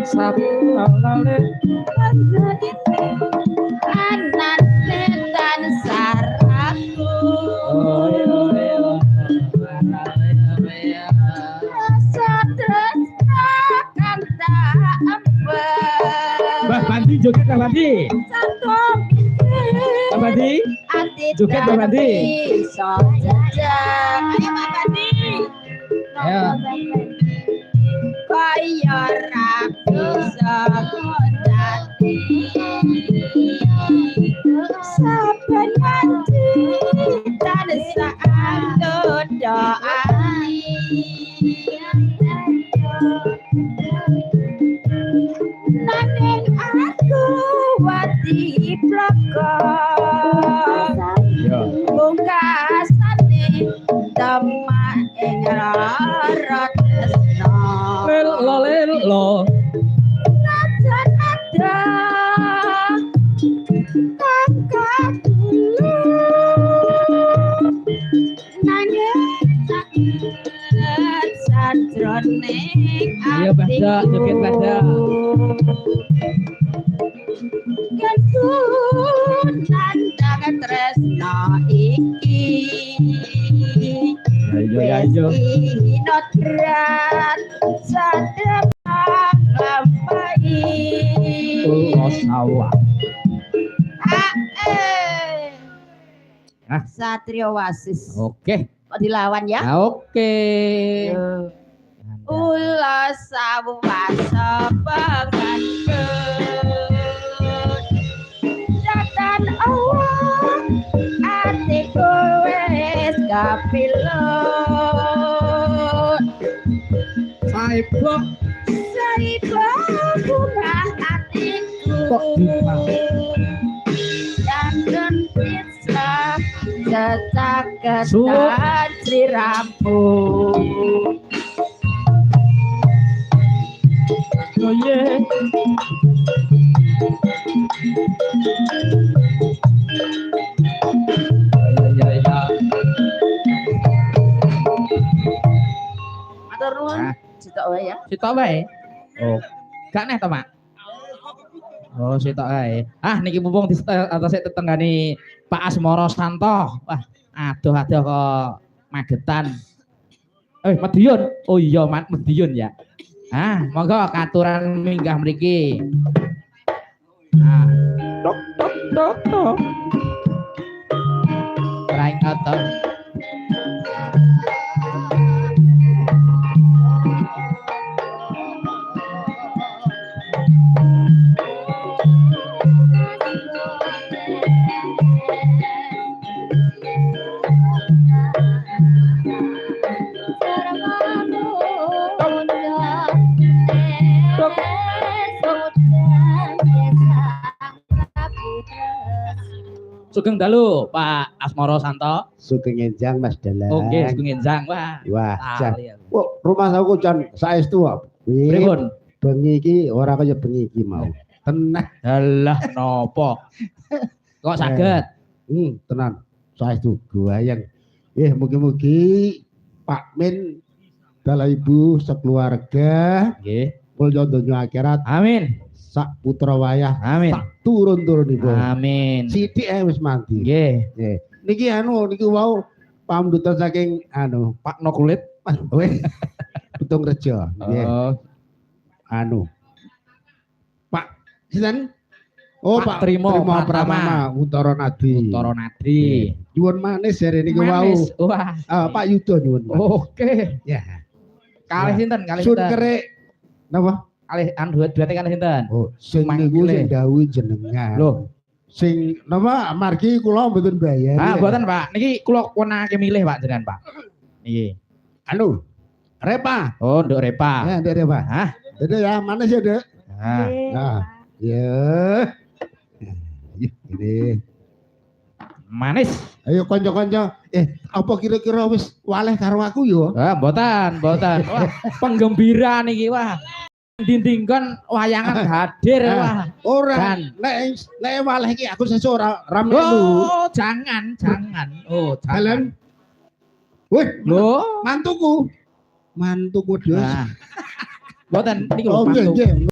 sapalale anak netan saraku Mbak Bandi joget Mbak Bandi. Mbak Bandi joget Mbak Bandi. Ayo Mbak Bandi. Ya. Kaya raku sakondati saben hati dan saat doai nanging aku wati blokon bungkasane demak ing rara tresno Lelo najan ada kakak dulu nanging sakit sadroning Iya Bada joget Bada. Kentun nandang tresno iki Ayo ayo. Notrat sademang lampai Sawah. Nah. Satrio Wasis. Oke. Kok dilawan ya? Nah, oke. Ula sawasa penganten Datan Allah atiku wis kapilot Saibok bunga atiku kok dimang. Jangan bisa setakat Suwuk. Sri Rampung Oh yeah. Ya. Matur nuwun. Sitok wae ya. Sitok wae. Oh, gak neh to, Mak? Oh, sitok wae. Ah, niki mumpung di atas tetenggane Pak Asmoro Santo. Wah, aduh kok magetan. Madiun. Oh iya, Madiun ya. Ah, monggo katuran minggah mriki. Ah, dok. Raing otot. Sugeng dalu Pak Asmoro Santo. Sugeng enjang Mas Dalang. Oke, sugeng enjang. Wah, Jan. Oh, rumah saku Jan saestu wae. Pripun? Bengi iki ora kaya bengi iki mau. Tenang. Halah nopo? Kok saged? Tenan. Saestu guayang. Mugi-mugi Pak Min dalah ibu sekeluarga Nggih. mulya donya akhirat. Amin. Sak putra wayah. Amin. Sak turun-turunipun. Amin. Sithik wis mandi. Nggih. Niki niki wau pamdutan saking Pak No Kulit. Weh. Betung Rejo. Nggih. Oh. Pak sinten? Oh, Pak Pak Trimo Pramama Untara Nadi. Untara Nadi. Nyuwun manis jare niki wau. Manis. Wah. Pak Yudo nyuwun. Oke. Ya. Kalih sinten? Kalih Sun sinten? kerek napa? Kalih duete kalih sinten? Oh, sing niku sing dawuh jenengan. Loh, sing napa margi kula mboten bayar. mboten Pak. Niki kula wenake milih Pak jenengan Pak. Niki. Repa. Oh, Nduk Repa. Ya, Nduk Repa. Hah? Dede ya, manis ya, Dek. Nah, Ya. Ini. manis. Ayo kanca-kanca, apa kira-kira wis waleh karo aku yo? Mboten. Wah, penggembira niki wah. Dindingkan wayangan hadir wah. Ora. Nek waleh iki aku sesuk ora melu. Oh, jangan. Oh, jangan. Wih, Lho, mantuku. Mantuku, Dos. Mboten niki lho Oh, mantu. nggih.